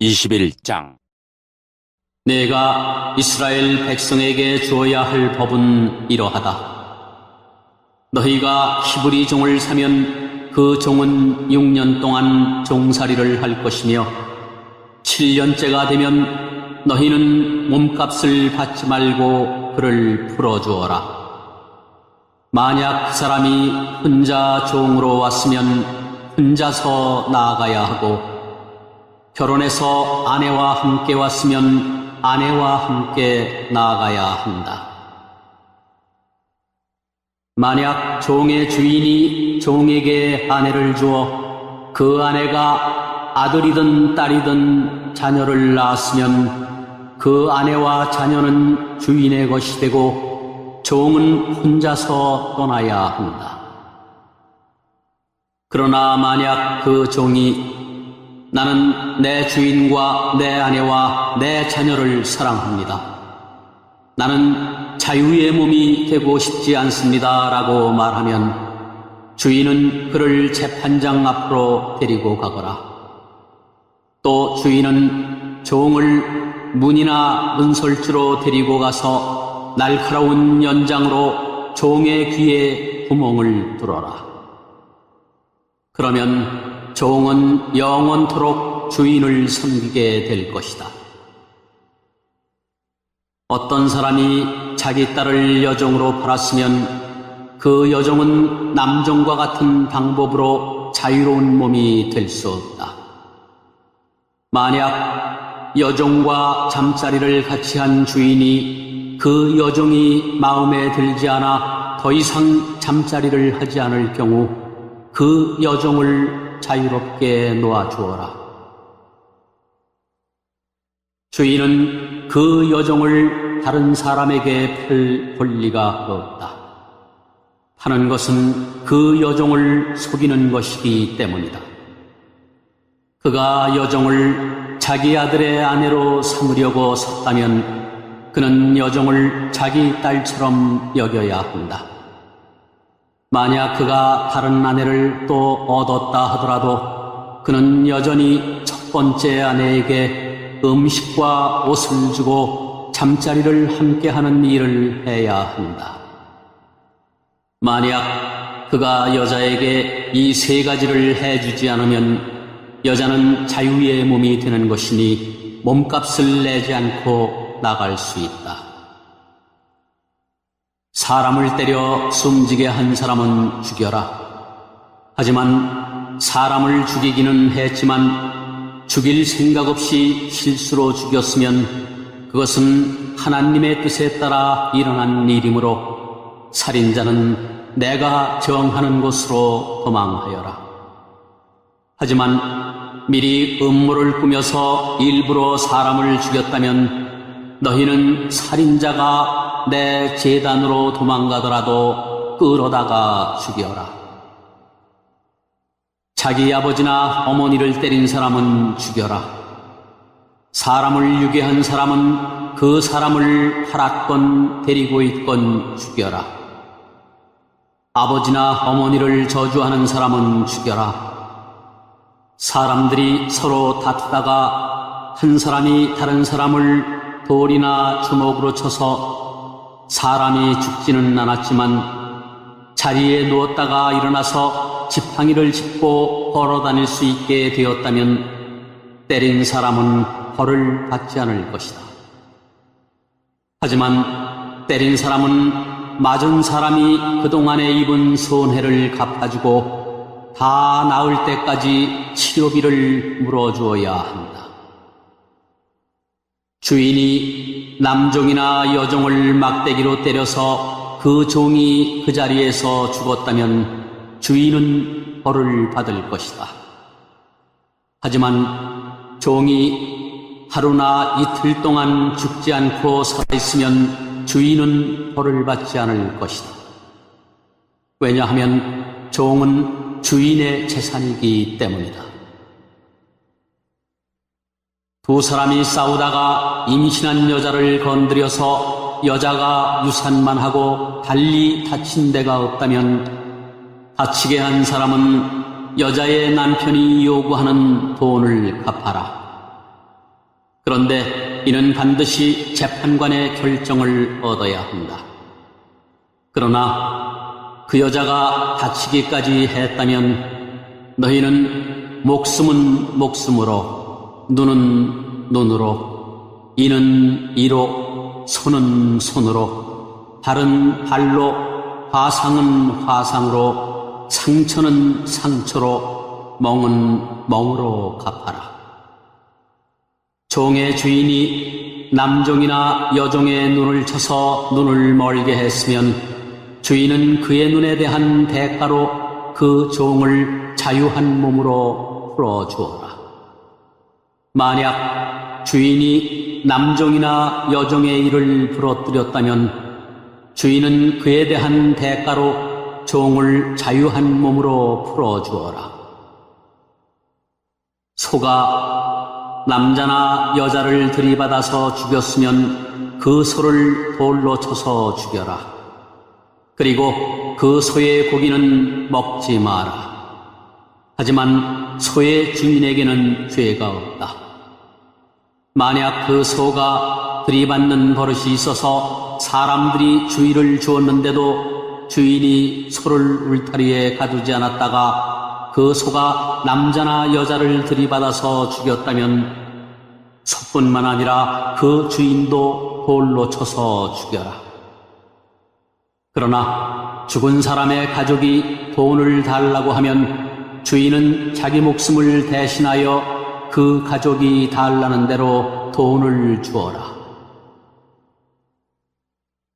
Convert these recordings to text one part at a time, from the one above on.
21장. 내가 이스라엘 백성에게 주어야 할 법은 이러하다. 너희가 히브리 종을 사면 그 종은 6년 동안 종살이를 할 것이며 7년째가 되면 너희는 몸값을 받지 말고 그를 풀어주어라. 만약 그 사람이 혼자 종으로 왔으면 혼자서 나아가야 하고, 결혼해서 아내와 함께 왔으면 아내와 함께 나아가야 한다. 만약 종의 주인이 종에게 아내를 주어 그 아내가 아들이든 딸이든 자녀를 낳았으면 그 아내와 자녀는 주인의 것이 되고 종은 혼자서 떠나야 한다. 그러나 만약 그 종이 나는 내 주인과 내 아내와 내 자녀를 사랑합니다, 나는 자유의 몸이 되고 싶지 않습니다 라고 말하면 주인은 그를 재판장 앞으로 데리고 가거라. 또 주인은 종을 문이나 문설주로 데리고 가서 날카로운 연장으로 종의 귀에 구멍을 뚫어라. 그러면 종은 영원토록 주인을 섬기게 될 것이다. 어떤 사람이 자기 딸을 여종으로 팔았으면 그 여종은 남종과 같은 방법으로 자유로운 몸이 될 수 없다. 만약 여종과 잠자리를 같이 한 주인이 그 여종이 마음에 들지 않아 더 이상 잠자리를 하지 않을 경우 그 여종을 자유롭게 놓아주어라. 주인은 그 여종을 다른 사람에게 팔 권리가 없다. 파는 것은 그 여종을 속이는 것이기 때문이다. 그가 여종을 자기 아들의 아내로 삼으려고 샀다면 그는 여종을 자기 딸처럼 여겨야 한다. 만약 그가 다른 아내를 또 얻었다 하더라도 그는 여전히 첫 번째 아내에게 음식과 옷을 주고 잠자리를 함께하는 일을 해야 한다. 만약 그가 여자에게 이 세 가지를 해주지 않으면 여자는 자유의 몸이 되는 것이니 몸값을 내지 않고 나갈 수 있다. 사람을 때려 숨지게 한 사람은 죽여라. 하지만 사람을 죽이기는 했지만 죽일 생각 없이 실수로 죽였으면 그것은 하나님의 뜻에 따라 일어난 일이므로 살인자는 내가 정하는 곳으로 도망하여라. 하지만 미리 음모를 꾸며서 일부러 사람을 죽였다면 너희는 살인자가 내 제단으로 도망가더라도 끌어다가 죽여라. 자기 아버지나 어머니를 때린 사람은 죽여라. 사람을 유괴한 사람은 그 사람을 팔았건 데리고 있건 죽여라. 아버지나 어머니를 저주하는 사람은 죽여라. 사람들이 서로 다투다가 한 사람이 다른 사람을 돌이나 주먹으로 쳐서 사람이 죽지는 않았지만 자리에 누웠다가 일어나서 지팡이를 짚고 걸어다닐 수 있게 되었다면 때린 사람은 벌을 받지 않을 것이다. 하지만 때린 사람은 맞은 사람이 그동안에 입은 손해를 갚아주고 다 나을 때까지 치료비를 물어주어야 한다. 주인이 남종이나 여종을 막대기로 때려서 그 종이 그 자리에서 죽었다면 주인은 벌을 받을 것이다. 하지만 종이 하루나 이틀 동안 죽지 않고 살아있으면 주인은 벌을 받지 않을 것이다. 왜냐하면 종은 주인의 재산이기 때문이다. 두 사람이 싸우다가 임신한 여자를 건드려서 여자가 유산만 하고 달리 다친 데가 없다면 다치게 한 사람은 여자의 남편이 요구하는 돈을 갚아라. 그런데 이는 반드시 재판관의 결정을 얻어야 한다. 그러나 그 여자가 다치기까지 했다면 너희는 목숨은 목숨으로, 눈은 눈으로, 이는 이로, 손은 손으로, 발은 발로, 화상은 화상으로, 상처는 상처로, 멍은 멍으로 갚아라. 종의 주인이 남종이나 여종의 눈을 쳐서 눈을 멀게 했으면 주인은 그의 눈에 대한 대가로 그 종을 자유한 몸으로 풀어주어라. 만약 주인이 남종이나 여종의 일을 부러뜨렸다면 주인은 그에 대한 대가로 종을 자유한 몸으로 풀어주어라. 소가 남자나 여자를 들이받아서 죽였으면 그 소를 돌로 쳐서 죽여라. 그리고 그 소의 고기는 먹지 마라. 하지만 소의 주인에게는 죄가 없다. 만약 그 소가 들이받는 버릇이 있어서 사람들이 주의를 주었는데도 주인이 소를 울타리에 가두지 않았다가 그 소가 남자나 여자를 들이받아서 죽였다면 소뿐만 아니라 그 주인도 돌로 쳐서 죽여라. 그러나 죽은 사람의 가족이 돈을 달라고 하면 주인은 자기 목숨을 대신하여 그 가족이 달라는 대로 돈을 주어라.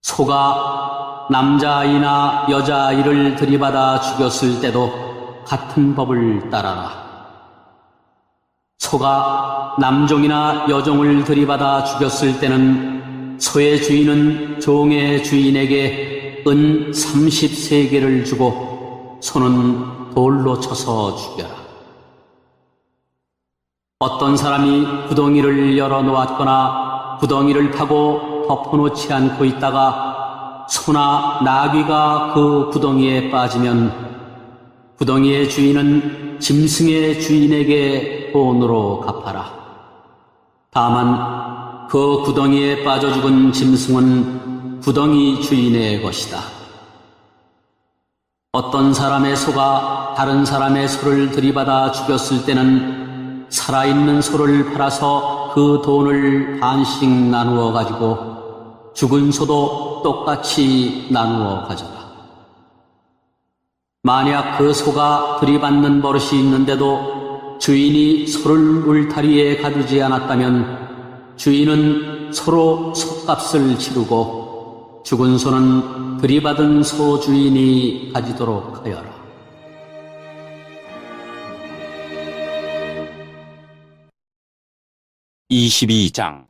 소가 남자아이나 여자아이를 들이받아 죽였을 때도 같은 법을 따라라. 소가 남종이나 여종을 들이받아 죽였을 때는 소의 주인은 종의 주인에게 은 30세겔을 주고 소는 돌로 쳐서 죽여라. 어떤 사람이 구덩이를 열어놓았거나 구덩이를 파고 덮어놓지 않고 있다가 소나 나귀가 그 구덩이에 빠지면 구덩이의 주인은 짐승의 주인에게 돈으로 갚아라. 다만 그 구덩이에 빠져 죽은 짐승은 구덩이 주인의 것이다. 어떤 사람의 소가 다른 사람의 소를 들이받아 죽였을 때는 살아있는 소를 팔아서 그 돈을 반씩 나누어 가지고 죽은 소도 똑같이 나누어 가져라. 만약 그 소가 들이받는 버릇이 있는데도 주인이 소를 울타리에 가두지 않았다면 주인은 소로 솥값을 치르고 죽은 소는 들이받은 소 주인이 가지도록 하여라. (22장)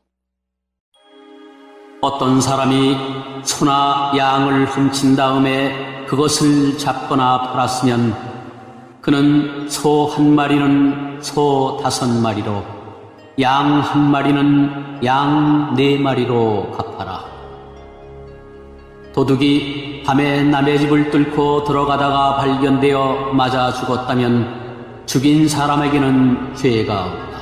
어떤 사람이 소나 양을 훔친 다음에 그것을 잡거나 팔았으면 그는 소 한 마리는 소 5마리로, 양 한 마리는 양 4마리로 갚아라. 도둑이 밤에 남의 집을 뚫고 들어가다가 발견되어 맞아 죽었다면 죽인 사람에게는 죄가 없다.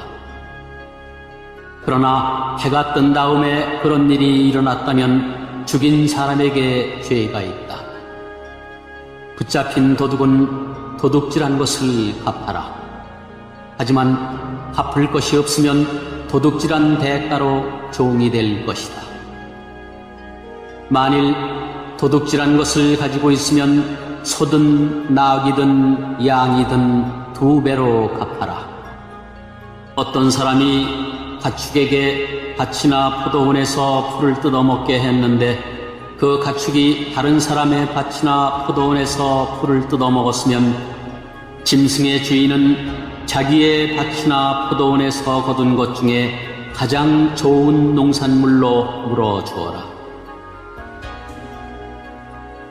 그러나 해가 뜬 다음에 그런 일이 일어났다면 죽인 사람에게 죄가 있다. 붙잡힌 도둑은 도둑질한 것을 갚아라. 하지만 갚을 것이 없으면 도둑질한 대가로 종이 될 것이다. 만일 도둑질한 것을 가지고 있으면 소든 나귀든 양이든 2배로 갚아라. 어떤 사람이 가축에게 밭이나 포도원에서 풀을 뜯어먹게 했는데 그 가축이 다른 사람의 밭이나 포도원에서 풀을 뜯어먹었으면 짐승의 주인은 자기의 밭이나 포도원에서 거둔 것 중에 가장 좋은 농산물로 물어주어라.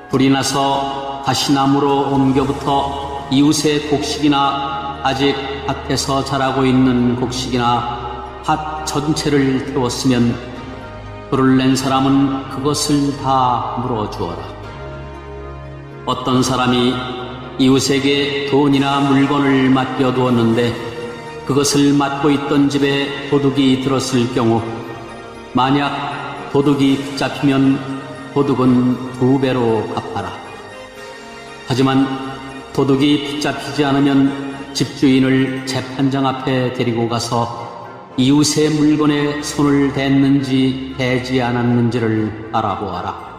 불이 나서 가시나무로 옮겨부터 이웃의 곡식이나 아직 밭에서 자라고 있는 곡식이나 밭 전체를 태웠으면 불을 낸 사람은 그것을 다 물어주어라. 어떤 사람이 이웃에게 돈이나 물건을 맡겨두었는데 그것을 맡고 있던 집에 도둑이 들었을 경우 만약 도둑이 붙잡히면 도둑은 2배로 갚아라. 하지만 도둑이 붙잡히지 않으면 집주인을 재판장 앞에 데리고 가서 이웃의 물건에 손을 댔는지 대지 않았는지를 알아보아라.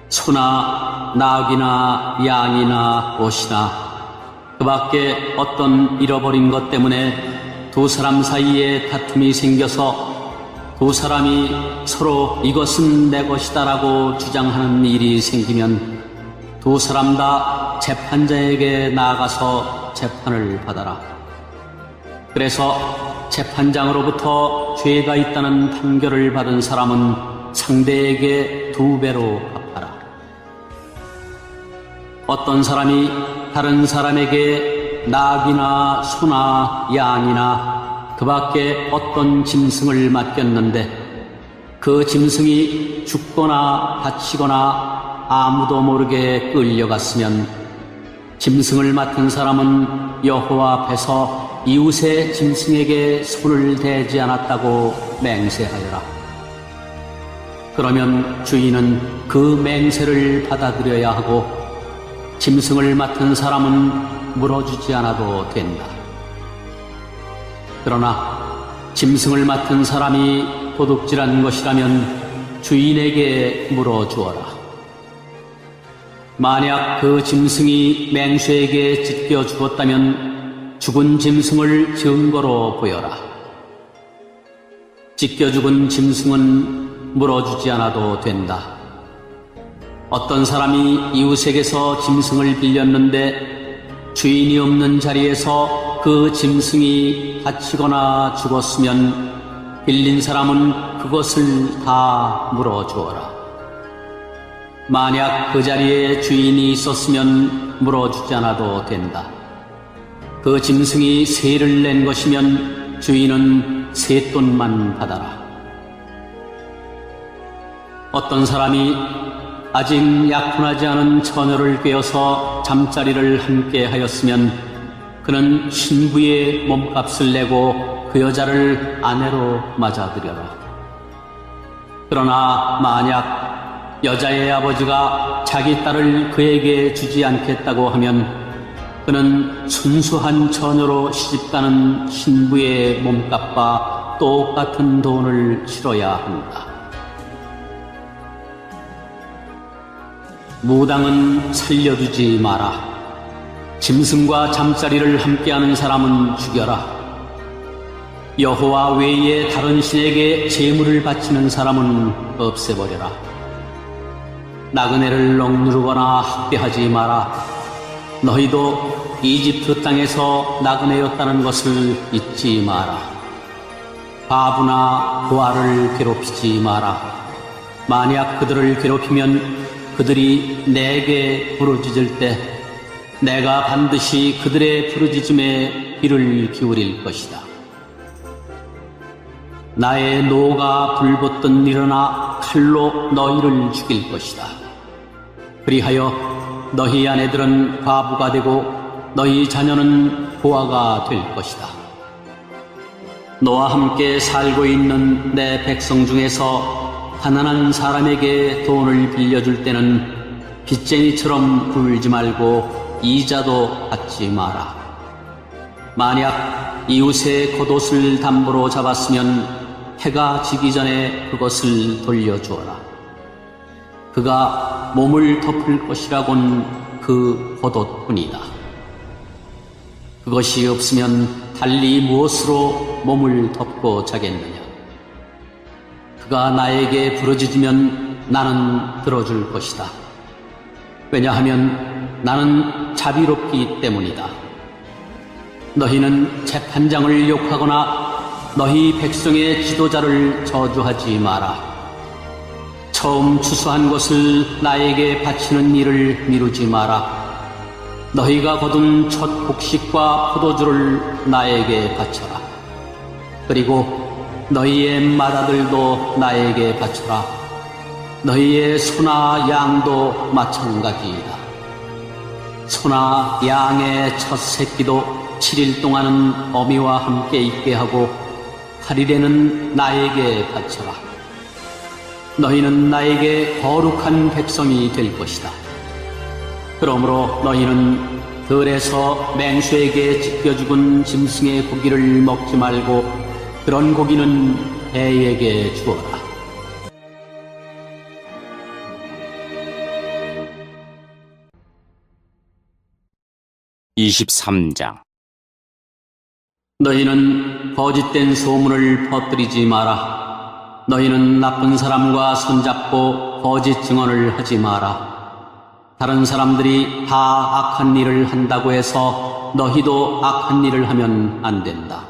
소나 낙이나 양이나 옷이나 그 밖에 어떤 잃어버린 것 때문에 두 사람 사이에 다툼이 생겨서 두 사람이 서로 이것은 내 것이다라고 주장하는 일이 생기면 두 사람 다 재판장에게 나아가서 재판을 받아라. 그래서 재판장으로부터 죄가 있다는 판결을 받은 사람은 상대에게 2배로 갚아라. 어떤 사람이 다른 사람에게 낙이나 소나 양이나 그 밖에 어떤 짐승을 맡겼는데 그 짐승이 죽거나 다치거나 아무도 모르게 끌려갔으면 짐승을 맡은 사람은 여호와 앞에서 이웃의 짐승에게 손을 대지 않았다고 맹세하여라. 그러면 주인은 그 맹세를 받아들여야 하고 짐승을 맡은 사람은 물어주지 않아도 된다. 그러나 짐승을 맡은 사람이 도둑질한 것이라면 주인에게 물어주어라. 만약 그 짐승이 맹수에게 찢겨 죽었다면 죽은 짐승을 증거로 보여라. 찢겨 죽은 짐승은 물어주지 않아도 된다. 어떤 사람이 이웃에게서 짐승을 빌렸는데 주인이 없는 자리에서 그 짐승이 다치거나 죽었으면 빌린 사람은 그것을 다 물어주어라. 만약 그 자리에 주인이 있었으면 물어주지 않아도 된다. 그 짐승이 세를 낸 것이면 주인은 세돈만 받아라. 어떤 사람이 아직 약혼하지 않은 처녀를 꿰어서 잠자리를 함께 하였으면 그는 신부의 몸값을 내고 그 여자를 아내로 맞아들여라. 그러나 만약 여자의 아버지가 자기 딸을 그에게 주지 않겠다고 하면 그는 순수한 처녀로 시집가는 신부의 몸값과 똑같은 돈을 치러야 한다. 무당은 살려두지 마라. 짐승과 잠자리를 함께하는 사람은 죽여라. 여호와 외에 다른 신에게 제물을 바치는 사람은 없애버려라. 나그네를 억누르거나 학대하지 마라. 너희도 이집트 땅에서 나그네였다는 것을 잊지 마라. 과부나 고아를 괴롭히지 마라. 만약 그들을 괴롭히면 그들이 내게 부르짖을 때 내가 반드시 그들의 부르짖음에 귀를 기울일 것이다. 나의 노가 불붙든 일어나 칼로 너희를 죽일 것이다. 그리하여 너희 아내들은 과부가 되고 너희 자녀는 고아가 될 것이다. 너와 함께 살고 있는 내 백성 중에서 가난한 사람에게 돈을 빌려줄 때는 빚쟁이처럼 굴지 말고 이자도 받지 마라. 만약 이웃의 겉옷을 담보로 잡았으면 해가 지기 전에 그것을 돌려주어라. 그가 몸을 덮을 것이라곤 그 겉옷뿐이다. 그것이 없으면 달리 무엇으로 몸을 덮고 자겠느냐. 그가 나에게 부르짖으면 나는 들어줄 것이다. 왜냐하면 나는 자비롭기 때문이다. 너희는 재판장을 욕하거나 너희 백성의 지도자를 저주하지 마라. 처음 추수한 것을 나에게 바치는 일을 미루지 마라. 너희가 거둔 첫 곡식과 포도주를 나에게 바쳐라. 그리고 너희의 맏아들도 나에게 바쳐라. 너희의 소나 양도 마찬가지이다. 소나 양의 첫 새끼도 7일 동안은 어미와 함께 있게 하고 8일에는 나에게 바쳐라. 너희는 나에게 거룩한 백성이 될 것이다. 그러므로 너희는 들에서 맹수에게 찢겨 죽은 짐승의 고기를 먹지 말고 그런 고기는 배에게 주어라. (23장) 너희는 거짓된 소문을 퍼뜨리지 마라. 너희는 나쁜 사람과 손잡고 거짓 증언을 하지 마라. 다른 사람들이 다 악한 일을 한다고 해서 너희도 악한 일을 하면 안 된다.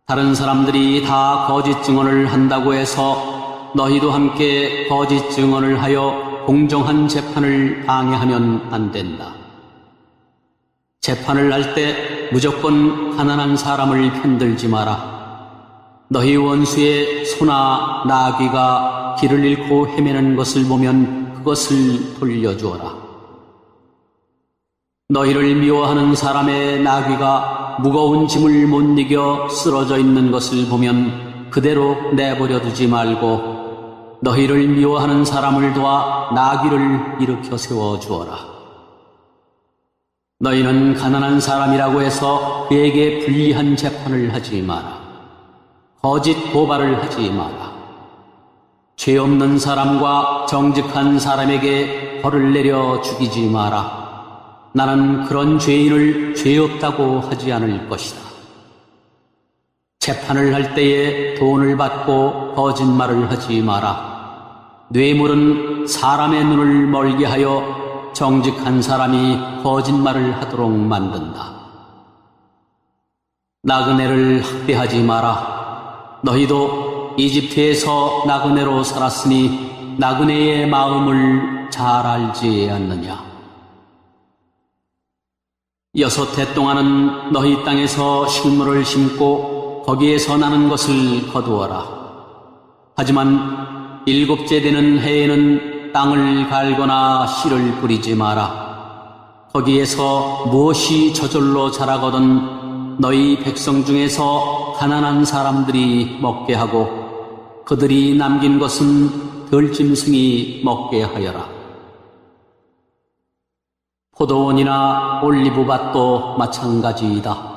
다른 사람들이 다 거짓 증언을 한다고 해서 너희도 함께 거짓 증언을 하여 공정한 재판을 방해하면 안 된다. 재판을 할 때 무조건 가난한 사람을 편들지 마라. 너희 원수의 소나 나귀가 길을 잃고 헤매는 것을 보면 그것을 돌려주어라. 너희를 미워하는 사람의 나귀가 무거운 짐을 못 이겨 쓰러져 있는 것을 보면 그대로 내버려 두지 말고 너희를 미워하는 사람을 도와 나귀를 일으켜 세워 주어라. 너희는 가난한 사람이라고 해서 그에게 불리한 재판을 하지 마라. 거짓 고발을 하지 마라. 죄 없는 사람과 정직한 사람에게 벌을 내려 죽이지 마라. 나는 그런 죄인을 죄 없다고 하지 않을 것이다. 재판을 할 때에 돈을 받고 거짓말을 하지 마라. 뇌물은 사람의 눈을 멀게 하여 정직한 사람이 거짓말을 하도록 만든다. 나그네를 학대하지 마라. 너희도 이집트에서 나그네로 살았으니 나그네의 마음을 잘 알지 않느냐. 6해 동안은 너희 땅에서 식물을 심고 거기에서 나는 것을 거두어라. 하지만 7째 되는 해에는 땅을 갈거나 씨를 뿌리지 마라. 거기에서 무엇이 저절로 자라거든 너희 백성 중에서 가난한 사람들이 먹게 하고 그들이 남긴 것은 들짐승이 먹게 하여라. 포도원이나 올리브밭도 마찬가지이다.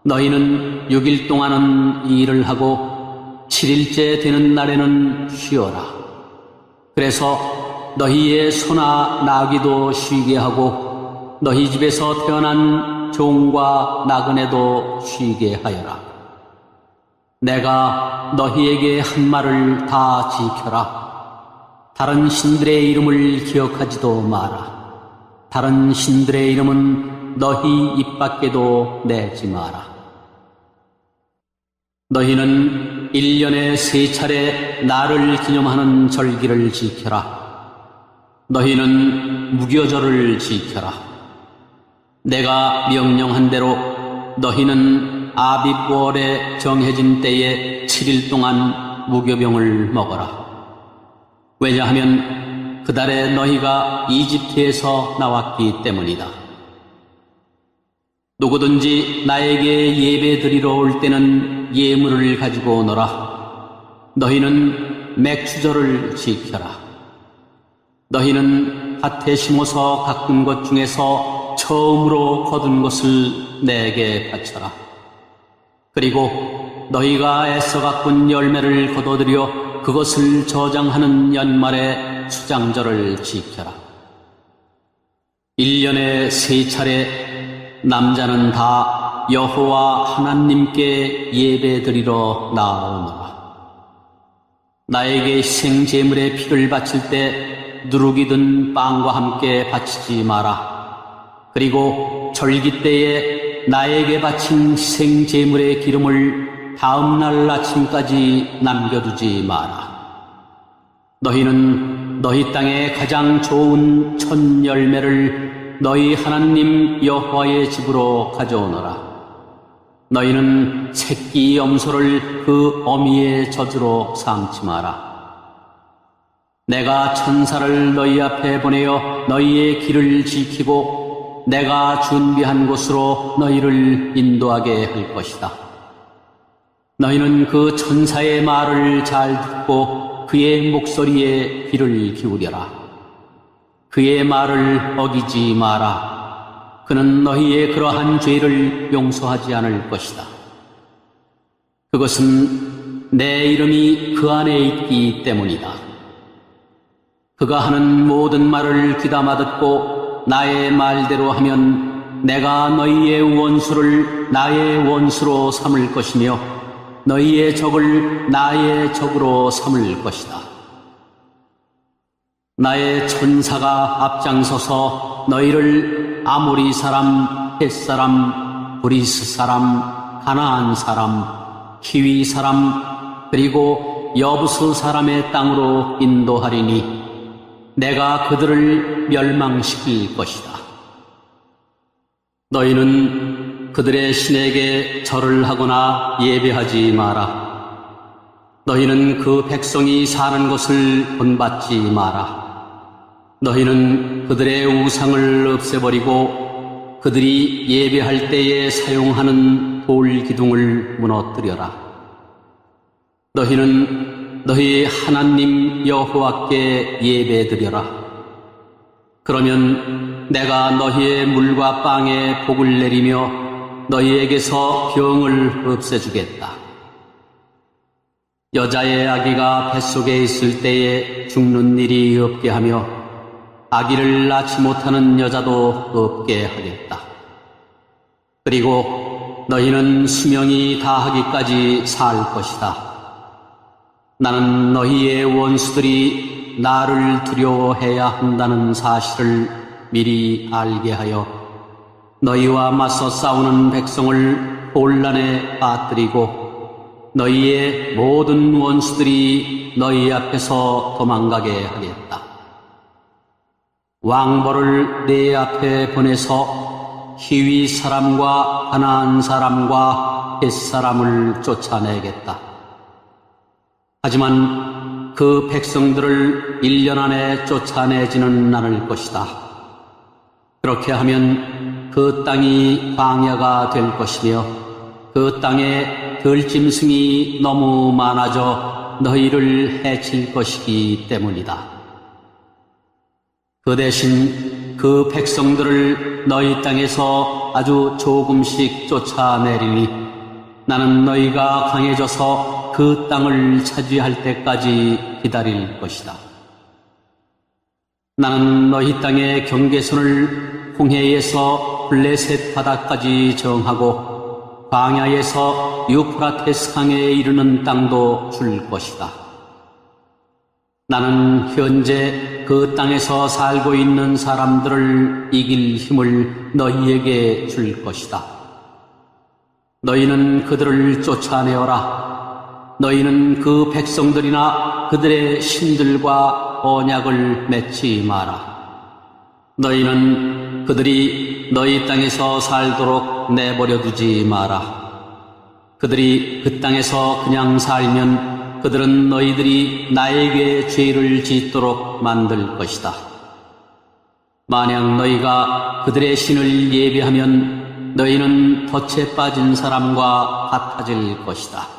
너희는 6일 동안은 일을 하고 7일째 되는 날에는 쉬어라. 그래서 너희의 소나 나귀도 쉬게 하고 너희 집에서 태어난 종과 나그네도 쉬게 하여라. 내가 너희에게 한 말을 다 지켜라. 다른 신들의 이름을 기억하지도 마라. 다른 신들의 이름은 너희 입 밖에도 내지 마라. 너희는 1년에 3차례 나를 기념하는 절기를 지켜라. 너희는 무교절을 지켜라. 내가 명령한 대로 너희는 아빕월에 정해진 때에 7일 동안 무교병을 먹어라. 왜냐하면 그달에 너희가 이집트에서 나왔기 때문이다. 누구든지 나에게 예배 드리러 올 때는 예물을 가지고 오너라. 너희는 맥추절을 지켜라. 너희는 밭에 심어서 가꾼 것 중에서 처음으로 거둔 것을 내게 바쳐라. 그리고 너희가 애써 가꾼 열매를 거둬들여 그것을 저장하는 연말에 수장절을 지켜라. 1년에 3차례 남자는 다 여호와 하나님께 예배드리러 나아오노라. 나에게 희생제물의 피를 바칠 때 누룩이든 빵과 함께 바치지 마라. 그리고 절기 때에 나에게 바친 희생제물의 기름을 다음 날 아침까지 남겨두지 마라. 너희는 너희 땅의 가장 좋은 첫 열매를 너희 하나님 여호와의 집으로 가져오너라. 너희는 새끼 염소를 그 어미의 젖으로 삼지 마라. 내가 천사를 너희 앞에 보내어 너희의 길을 지키고 내가 준비한 곳으로 너희를 인도하게 할 것이다. 너희는 그 천사의 말을 잘 듣고 그의 목소리에 귀를 기울여라. 그의 말을 어기지 마라. 그는 너희의 그러한 죄를 용서하지 않을 것이다. 그것은 내 이름이 그 안에 있기 때문이다. 그가 하는 모든 말을 귀담아 듣고 나의 말대로 하면 내가 너희의 원수를 나의 원수로 삼을 것이며 너희의 적을 나의 적으로 삼을 것이다. 나의 천사가 앞장서서 너희를 아모리 사람, 헷 사람, 브리스 사람, 가나안 사람, 히위 사람, 그리고 여부스 사람의 땅으로 인도하리니 내가 그들을 멸망시킬 것이다. 너희는 그들의 신에게 절을 하거나 예배하지 마라. 너희는 그 백성이 사는 것을 본받지 마라. 너희는 그들의 우상을 없애버리고 그들이 예배할 때에 사용하는 돌 기둥을 무너뜨려라. 너희는 너희 하나님 여호와께 예배드려라. 그러면 내가 너희의 물과 빵에 복을 내리며 너희에게서 병을 없애주겠다. 여자의 아기가 뱃속에 있을 때에 죽는 일이 없게 하며 아기를 낳지 못하는 여자도 없게 하겠다. 그리고 너희는 수명이 다하기까지 살 것이다. 나는 너희의 원수들이 나를 두려워해야 한다는 사실을 미리 알게 하여 너희와 맞서 싸우는 백성을 혼란에 빠뜨리고 너희의 모든 원수들이 너희 앞에서 도망가게 하겠다. 왕벌을 내 앞에 보내서 히위 사람과 가나안 사람과 헷 사람을 쫓아내겠다. 하지만 그 백성들을 1년 안에 쫓아내지는 않을 것이다. 그렇게 하면 그 땅이 광야가 될 것이며 그 땅에 들짐승이 너무 많아져 너희를 해칠 것이기 때문이다. 그 대신 그 백성들을 너희 땅에서 아주 조금씩 쫓아내리니 나는 너희가 강해져서 그 땅을 차지할 때까지 기다릴 것이다. 나는 너희 땅의 경계선을 홍해에서 블레셋 바다까지 정하고 광야에서 유프라테스 강에 이르는 땅도 줄 것이다. 나는 현재 그 땅에서 살고 있는 사람들을 이길 힘을 너희에게 줄 것이다. 너희는 그들을 쫓아내어라. 너희는 그 백성들이나 그들의 신들과 언약을 맺지 마라. 너희는 그들이 너희 땅에서 살도록 내버려 두지 마라. 그들이 그 땅에서 그냥 살면 그들은 너희들이 나에게 죄를 짓도록 만들 것이다. 만약 너희가 그들의 신을 예배하면 너희는 덫에 빠진 사람과 같아질 것이다.